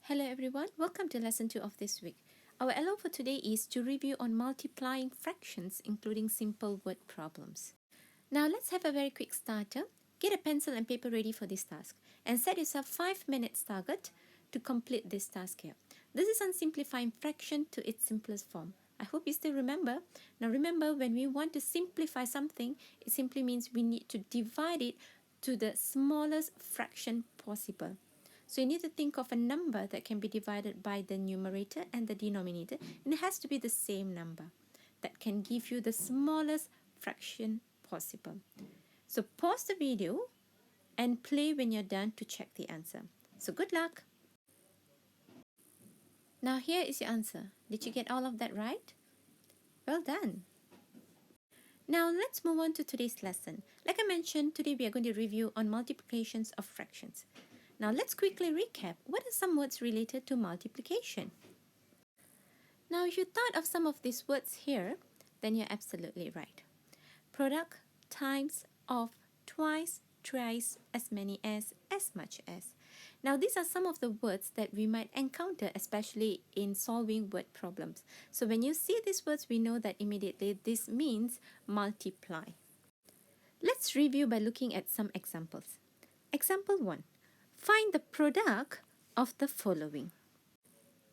Hello everyone, welcome to lesson 2 of this week. Our LO for today is to review on multiplying fractions including simple word problems. Now let's have a very quick starter. Get a pencil and paper ready for this task and set yourself 5 minutes target to complete this task here. This is on simplifying fraction to its simplest form. I hope you still remember. Now remember, when we want to simplify something, it simply means we need to divide it to the smallest fraction possible. So you need to think of a number that can be divided by the numerator and the denominator, and it has to be the same number that can give you the smallest fraction possible. So pause the video and play when you're done to check the answer. So good luck! Now here is your answer. Did you get all of that right? Well done! Now let's move on to today's lesson. Like I mentioned, today we are going to review on multiplications of fractions. Now let's quickly recap. What are some words related to multiplication? Now if you thought of some of these words here, then you're absolutely right. Product, times, of, twice, thrice, as many as much as. Now these are some of the words that we might encounter, especially in solving word problems. So when you see these words, we know that immediately this means multiply. Let's review by looking at some examples. Example 1. Find the product of the following.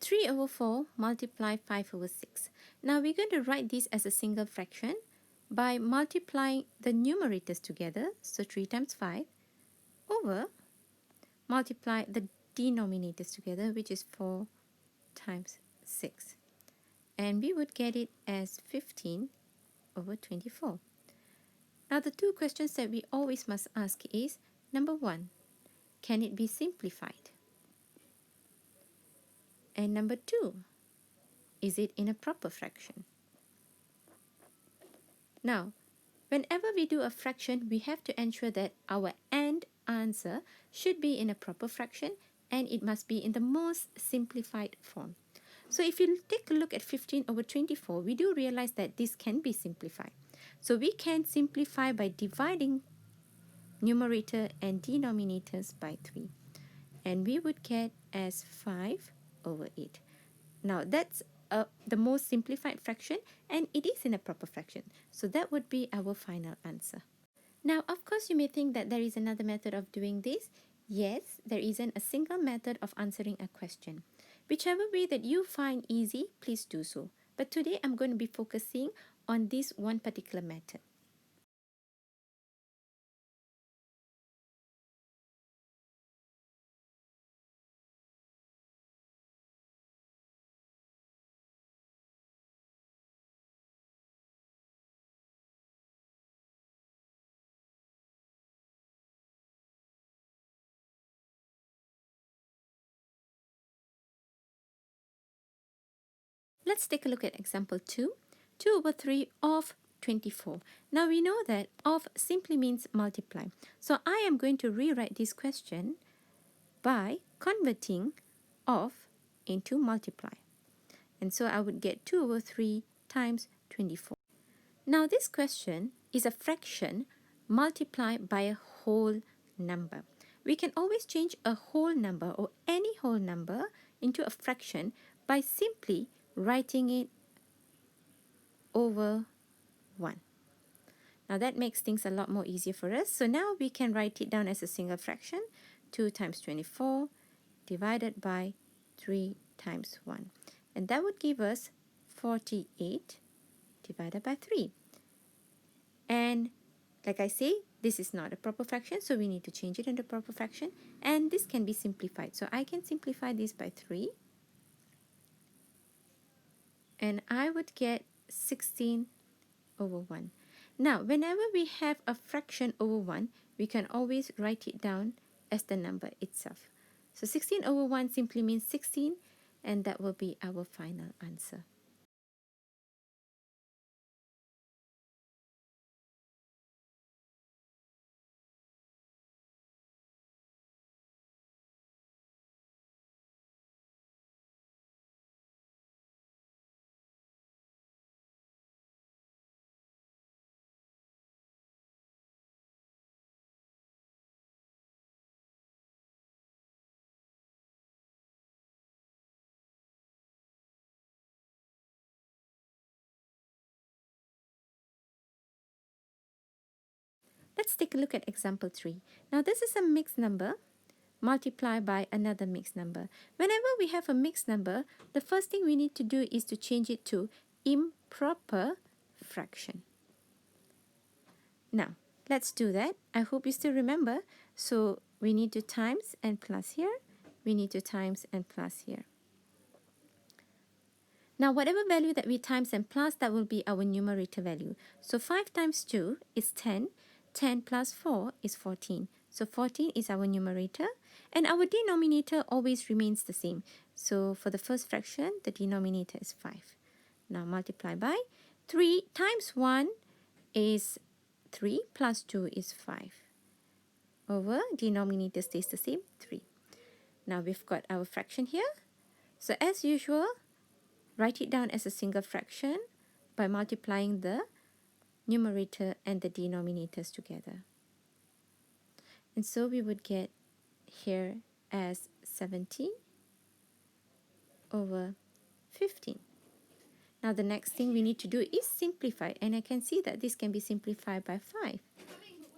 3 over 4 multiply 5 over 6. Now we're going to write this as a single fraction by multiplying the numerators together, so 3 times 5, over multiply the denominators together, which is 4 times 6. And we would get it as 15 over 24. Now the two questions that we always must ask is, number 1, can it be simplified? And number 2, is it in a proper fraction? Now, whenever we do a fraction, we have to ensure that our end answer should be in a proper fraction and it must be in the most simplified form. So if you take a look at 15 over 24, we do realize that this can be simplified. So we can simplify by dividing numerator and denominators by 3. And we would get as 5 over 8. Now that's the most simplified fraction, and it is in a proper fraction. So that would be our final answer. Now, of course, you may think that there is another method of doing this. Yes, there isn't a single method of answering a question. Whichever way that you find easy, please do so. But today I'm going to be focusing on this one particular method. Let's take a look at example 2. 2 over 3 of 24. Now we know that of simply means multiply. So I am going to rewrite this question by converting of into multiply. And so I would get 2 over 3 times 24. Now this question is a fraction multiplied by a whole number. We can always change a whole number or any whole number into a fraction by simply writing it over 1. Now that makes things a lot more easier for us. So now we can write it down as a single fraction. 2 times 24 divided by 3 times 1. And that would give us 48 divided by 3. And like I say, this is not a proper fraction, so we need to change it into a proper fraction. And this can be simplified. So I can simplify this by 3. And I would get 16 over 1. Now, whenever we have a fraction over 1, we can always write it down as the number itself. So 16 over 1 simply means 16, and that will be our final answer. Let's take a look at example 3. Now this is a mixed number multiplied by another mixed number. Whenever we have a mixed number, the first thing we need to do is to change it to improper fraction. Now, let's do that. I hope you still remember. So we need to times and plus here. We need to times and plus here. Now, whatever value that we times and plus, that will be our numerator value. So 5 times 2 is 10. 10 plus 4 is 14. So 14 is our numerator. And our denominator always remains the same. So for the first fraction, the denominator is 5. Now multiply by 3 times 1 is 3 plus 2 is 5. Over denominator stays the same, 3. Now we've got our fraction here. So as usual, write it down as a single fraction by multiplying the numerator and the denominators together. And so we would get here as 70 over 15. Now the next thing we need to do is simplify, and I can see that this can be simplified by 5.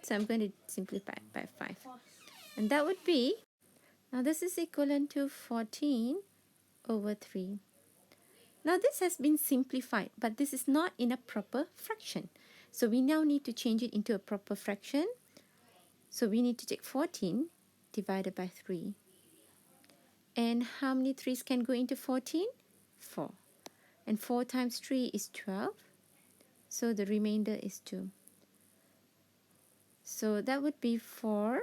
So I'm going to simplify it by 5. And that would be, now this is equivalent to 14 over 3. Now this has been simplified, but this is not in a proper fraction. So we now need to change it into a proper fraction. So we need to take 14 divided by 3. And how many 3's can go into 14? 4. And 4 times 3 is 12. So the remainder is 2. So that would be 4,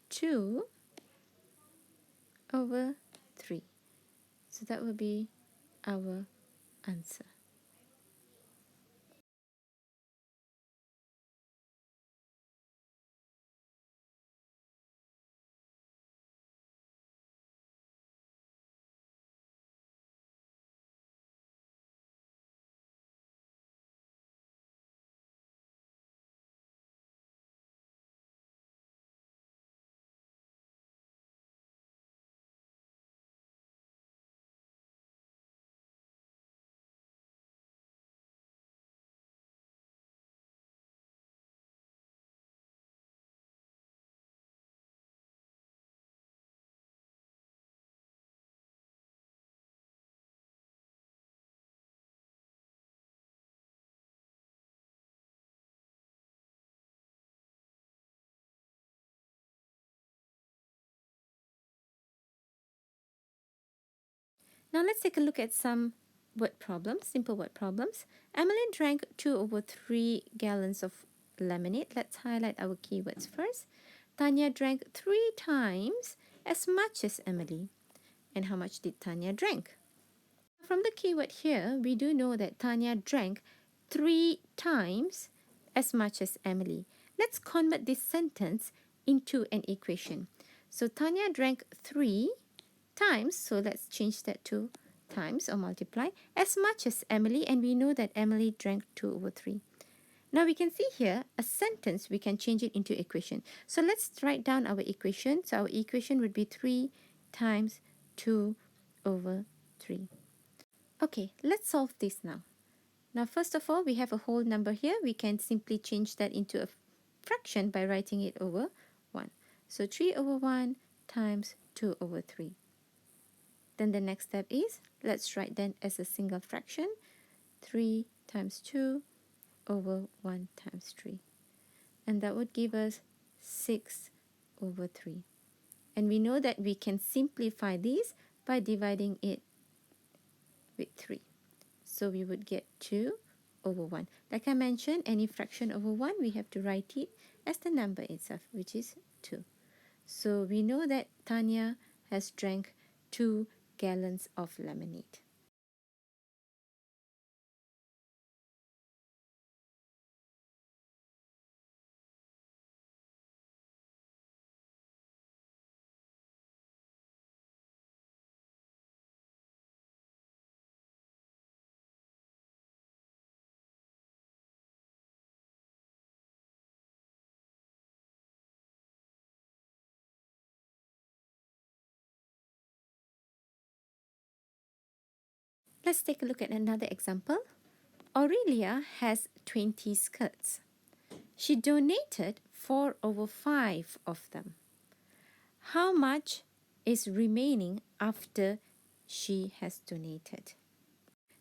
2 over 3. So that would be our answer. Now let's take a look at some word problems, simple word problems. Emily drank 2 over 3 gallons of lemonade. Let's highlight our keywords first. Tanya drank 3 times as much as Emily. And how much did Tanya drink? From the keyword here, we do know that Tanya drank 3 times as much as Emily. Let's convert this sentence into an equation. So Tanya drank 3 times, so let's change that to times or multiply, as much as Emily, and we know that Emily drank 2 over 3. Now we can see here a sentence, we can change it into equation. So let's write down our equation. So our equation would be 3 times 2 over 3. Okay, let's solve this now. Now first of all, we have a whole number here. We can simply change that into a fraction by writing it over 1. So 3 over 1 times 2 over 3. Then the next step is, let's write that as a single fraction, 3 times 2 over 1 times 3. And that would give us 6 over 3. And we know that we can simplify these by dividing it with 3. So we would get 2 over 1. Like I mentioned, any fraction over 1, we have to write it as the number itself, which is 2. So we know that Tanya has drank 2 gallons of lemonade. Let's take a look at another example. Aurelia has 20 skirts. She donated 4 over 5 of them. How much is remaining after she has donated?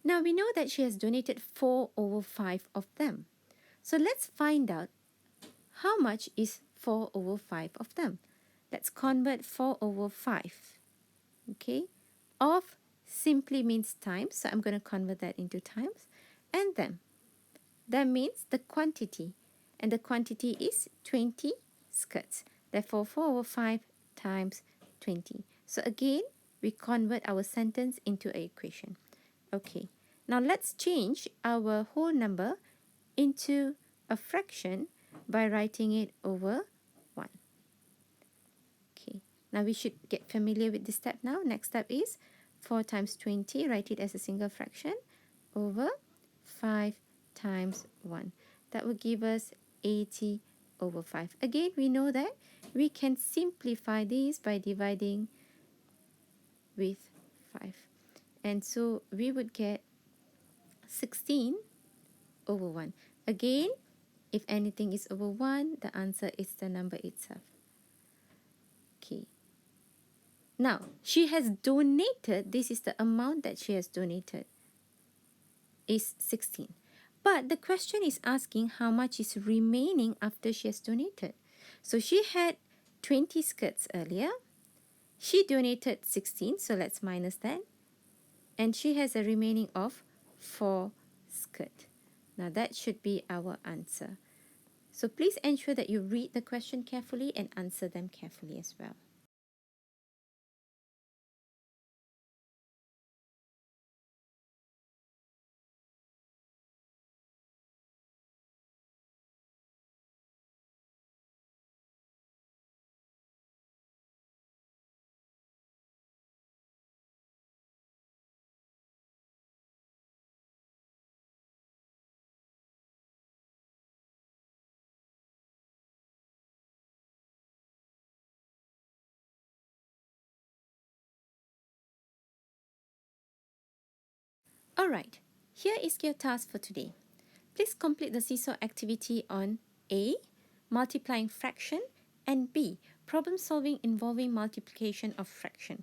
Now we know that she has donated 4 over 5 of them. So let's find out how much is 4 over 5 of them. Let's convert 4 over 5. Okay, of simply means times, so I'm going to convert that into times, and them. That means the quantity, and the quantity is 20 skirts. Therefore, 4 over 5 times 20. So again, we convert our sentence into an equation. Okay, now let's change our whole number into a fraction by writing it over 1. Okay, now we should get familiar with this step now. Next step is 4 times 20, write it as a single fraction, over 5 times 1. That will give us 80 over 5. Again, we know that we can simplify this by dividing with 5. And so we would get 16 over 1. Again, if anything is over 1, the answer is the number itself. Okay. Now, she has donated, this is the amount that she has donated, is 16. But the question is asking how much is remaining after she has donated. So she had 20 skirts earlier. She donated 16, so let's minus that. And she has a remaining of 4 skirts. Now that should be our answer. So please ensure that you read the question carefully and answer them carefully as well. Alright, here is your task for today. Please complete the seesaw activity on A, multiplying fraction, and B, problem solving involving multiplication of fraction.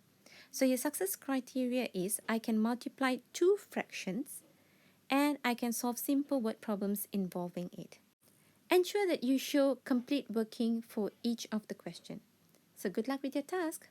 So your success criteria is I can multiply 2 fractions and I can solve simple word problems involving it. Ensure that you show complete working for each of the questions. So good luck with your task.